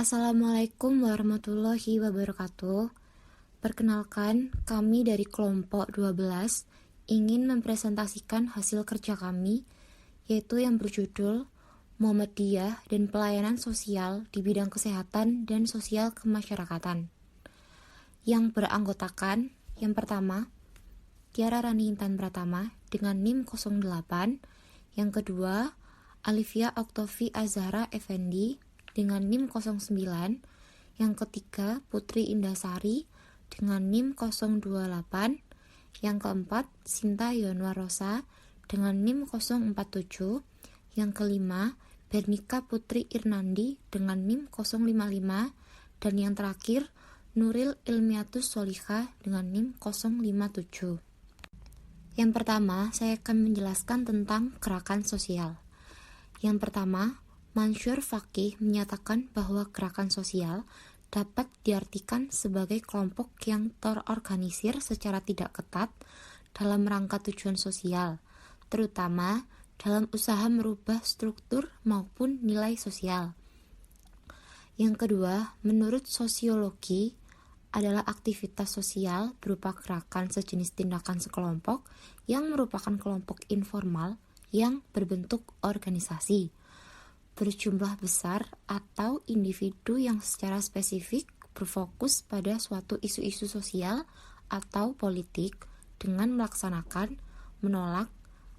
Assalamualaikum warahmatullahi wabarakatuh. Perkenalkan, kami dari kelompok 12 ingin mempresentasikan hasil kerja kami, yaitu yang berjudul Muhammadiyah dan Pelayanan Sosial di Bidang Kesehatan dan Sosial Kemasyarakatan. Yang beranggotakan, yang pertama, Tiara Rani Intan Pratama dengan NIM 08, yang kedua, Alifia Oktovi Azhara Effendi dengan NIM 09, yang ketiga Putri Indasari dengan NIM 028, yang keempat Sinta Yonwa Rosa dengan NIM 047, yang kelima Bernika Putri Irnandi dengan NIM 055, dan yang terakhir Nuril Ilmiatus Solihah dengan NIM 057. Yang pertama, saya akan menjelaskan tentang gerakan sosial. Yang pertama, Mansur Faqih menyatakan bahwa gerakan sosial dapat diartikan sebagai kelompok yang terorganisir secara tidak ketat dalam rangka tujuan sosial, terutama dalam usaha merubah struktur maupun nilai sosial. Yang kedua, menurut sosiologi, adalah aktivitas sosial berupa gerakan sejenis tindakan sekelompok yang merupakan kelompok informal yang berbentuk organisasi, berjumlah besar atau individu yang secara spesifik berfokus pada suatu isu-isu sosial atau politik dengan melaksanakan, menolak,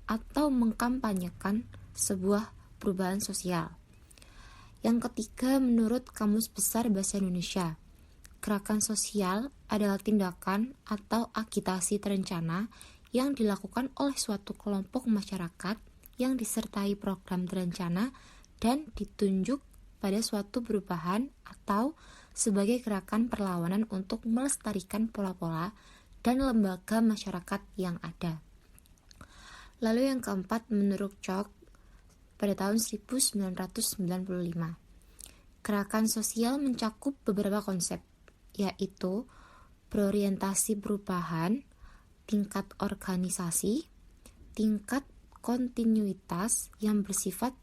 atau mengkampanyekan sebuah perubahan sosial. Yang ketiga, menurut Kamus Besar Bahasa Indonesia, gerakan sosial adalah tindakan atau agitasi terencana yang dilakukan oleh suatu kelompok masyarakat yang disertai program terencana dan ditunjuk pada suatu perubahan atau sebagai gerakan perlawanan untuk melestarikan pola-pola dan lembaga masyarakat yang ada. Lalu yang keempat, menurut Cok pada tahun 1995, gerakan sosial mencakup beberapa konsep, yaitu berorientasi perubahan, tingkat organisasi, tingkat kontinuitas yang bersifat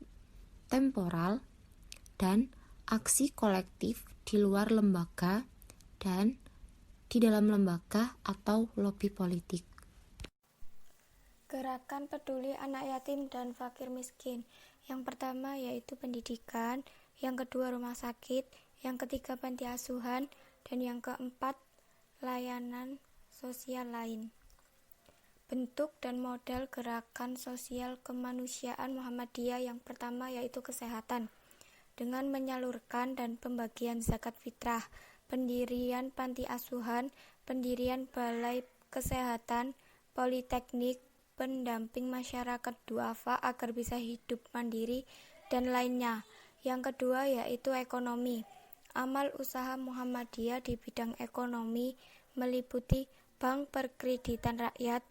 temporal, dan aksi kolektif di luar lembaga dan di dalam lembaga atau lobi politik. Gerakan peduli anak yatim dan fakir miskin. Yang pertama yaitu pendidikan, yang kedua rumah sakit, yang ketiga panti asuhan, dan yang keempat layanan sosial lain. Bentuk dan model gerakan sosial kemanusiaan Muhammadiyah yang pertama yaitu kesehatan, dengan menyalurkan dan pembagian zakat fitrah, pendirian panti asuhan, pendirian balai kesehatan, politeknik, pendamping masyarakat duafa agar bisa hidup mandiri, dan lainnya. Yang kedua yaitu ekonomi. Amal usaha Muhammadiyah di bidang ekonomi meliputi Bank Perkreditan Rakyat,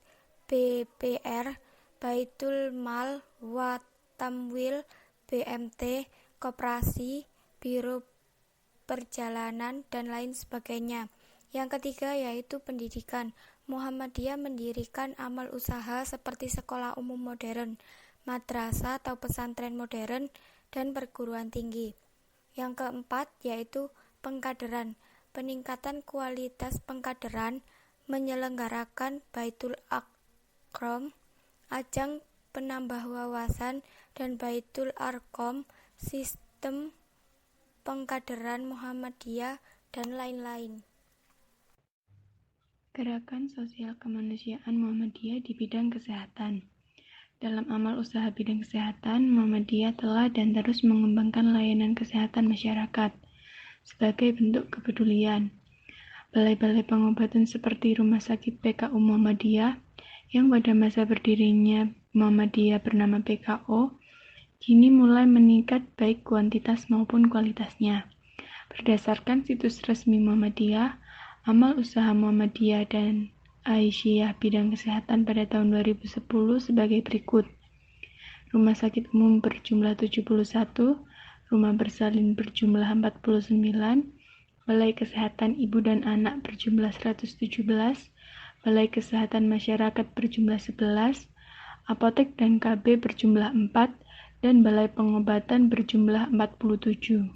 BPR, Baitul Mal wa Tamwil, BMT, Koperasi, Biro Perjalanan, dan lain sebagainya. Yang ketiga yaitu pendidikan. Muhammadiyah mendirikan amal usaha seperti sekolah umum modern, madrasah atau pesantren modern, dan perguruan tinggi. Yang keempat yaitu pengkaderan. Peningkatan kualitas pengkaderan, menyelenggarakan Baitul Akram, ajang penambah wawasan, dan Baitul Arqam, sistem pengkaderan Muhammadiyah, dan lain-lain. Gerakan sosial kemanusiaan Muhammadiyah di bidang kesehatan. Dalam amal usaha bidang kesehatan, Muhammadiyah telah dan terus mengembangkan layanan kesehatan masyarakat sebagai bentuk kepedulian. Balai-balai pengobatan seperti Rumah Sakit PKU Muhammadiyah yang pada masa berdirinya Muhammadiyah bernama PKO, kini mulai meningkat baik kuantitas maupun kualitasnya. Berdasarkan situs resmi Muhammadiyah, amal usaha Muhammadiyah dan Aisyah bidang kesehatan pada tahun 2010 sebagai berikut. Rumah sakit umum berjumlah 71, rumah bersalin berjumlah 49, balai kesehatan ibu dan anak berjumlah 117, balai kesehatan masyarakat berjumlah 11, apotek dan KB berjumlah 4, dan balai pengobatan berjumlah 47.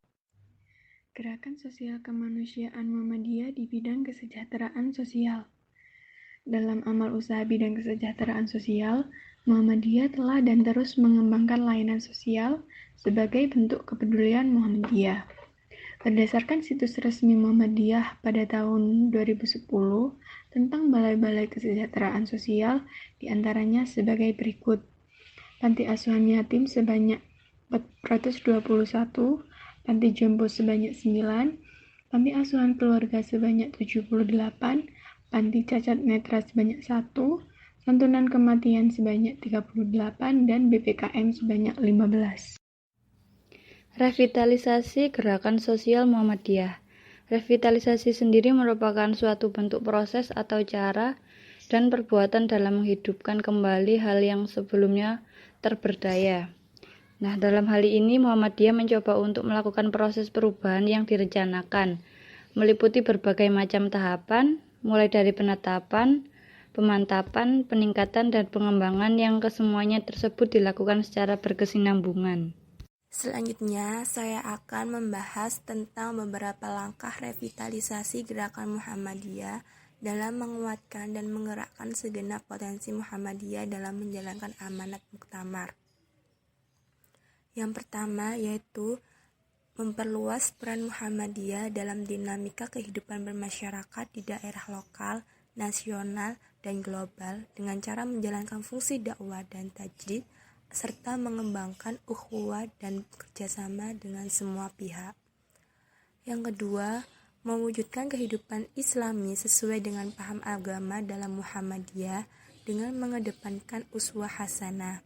Gerakan Sosial Kemanusiaan Muhammadiyah di bidang kesejahteraan sosial. Dalam amal usaha bidang kesejahteraan sosial, Muhammadiyah telah dan terus mengembangkan layanan sosial sebagai bentuk kepedulian Muhammadiyah. Berdasarkan situs resmi Muhammadiyah pada tahun 2010 tentang balai-balai kesejahteraan sosial, diantaranya sebagai berikut. Panti asuhan yatim sebanyak 421, panti jompo sebanyak 9, panti asuhan keluarga sebanyak 78, panti cacat netra sebanyak 1, santunan kematian sebanyak 38, dan BPKM sebanyak 15. Revitalisasi Gerakan Sosial Muhammadiyah. Revitalisasi sendiri merupakan suatu bentuk proses atau cara dan perbuatan dalam menghidupkan kembali hal yang sebelumnya terberdaya. Nah, dalam hal ini Muhammadiyah mencoba untuk melakukan proses perubahan yang direncanakan, meliputi berbagai macam tahapan, mulai dari penetapan, pemantapan, peningkatan, dan pengembangan yang kesemuanya tersebut dilakukan secara berkesinambungan. Selanjutnya, saya akan membahas tentang beberapa langkah revitalisasi Gerakan Muhammadiyah dalam menguatkan dan menggerakkan segenap potensi Muhammadiyah dalam menjalankan amanat muktamar. Yang pertama yaitu memperluas peran Muhammadiyah dalam dinamika kehidupan bermasyarakat di daerah lokal, nasional, dan global dengan cara menjalankan fungsi dakwah dan tajdid serta mengembangkan ukhuwah dan kerjasama dengan semua pihak. Yang kedua, mewujudkan kehidupan Islami sesuai dengan paham agama dalam Muhammadiyah dengan mengedepankan uswah hasanah.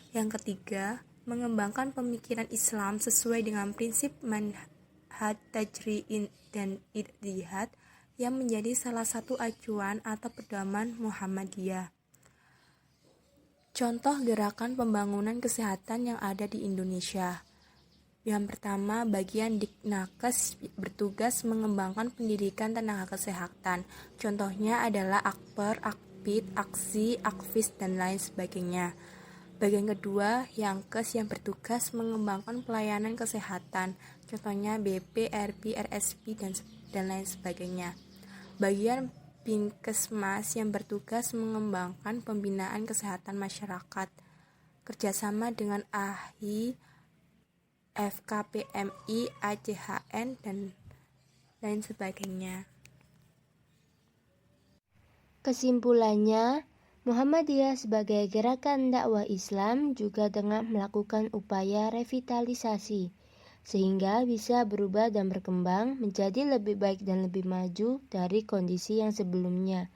Yang ketiga, mengembangkan pemikiran Islam sesuai dengan prinsip manhaj tajri'in dan ijtihad yang menjadi salah satu acuan atau pedoman Muhammadiyah. Contoh gerakan pembangunan kesehatan yang ada di Indonesia. Yang pertama, bagian Diknakes bertugas mengembangkan pendidikan tenaga kesehatan. Contohnya adalah Akper, Akpid, Aksi, Akvis, dan lain sebagainya. Bagian kedua, Yankes yang bertugas mengembangkan pelayanan kesehatan. Contohnya BP, RP, RSP, dan lain sebagainya. Bagian Binkesmas yang bertugas mengembangkan pembinaan kesehatan masyarakat, kerjasama dengan AHI, FKPMI, ACHN, dan lain sebagainya. Kesimpulannya, Muhammadiyah sebagai gerakan dakwah Islam juga tengah melakukan upaya revitalisasi, sehingga bisa berubah dan berkembang menjadi lebih baik dan lebih maju dari kondisi yang sebelumnya.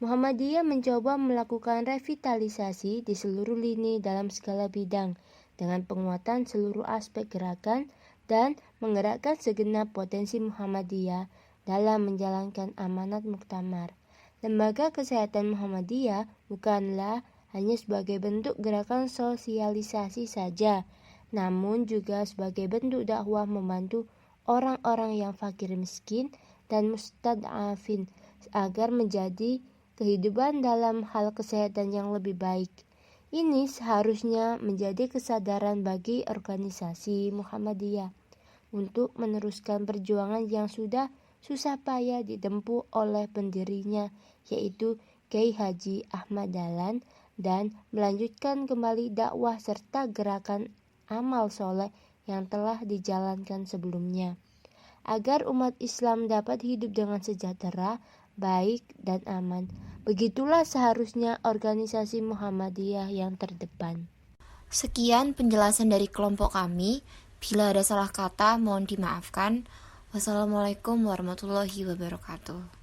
Muhammadiyah mencoba melakukan revitalisasi di seluruh lini dalam segala bidang, dengan penguatan seluruh aspek gerakan dan menggerakkan segenap potensi Muhammadiyah dalam menjalankan amanat muktamar. Lembaga Kesehatan Muhammadiyah bukanlah hanya sebagai bentuk gerakan sosialisasi saja, namun juga sebagai bentuk dakwah membantu orang-orang yang fakir miskin dan mustad'afin agar menjadi kehidupan dalam hal kesehatan yang lebih baik. Ini seharusnya menjadi kesadaran bagi organisasi Muhammadiyah untuk meneruskan perjuangan yang sudah susah payah ditempuh oleh pendirinya, yaitu Kiai Haji Ahmad Dahlan, dan melanjutkan kembali dakwah serta gerakan amal soleh yang telah dijalankan sebelumnya, agar umat Islam dapat hidup dengan sejahtera, baik, dan aman. Begitulah seharusnya organisasi Muhammadiyah yang terdepan. Sekian penjelasan dari kelompok kami. Bila ada salah kata, mohon dimaafkan. Wassalamualaikum warahmatullahi wabarakatuh.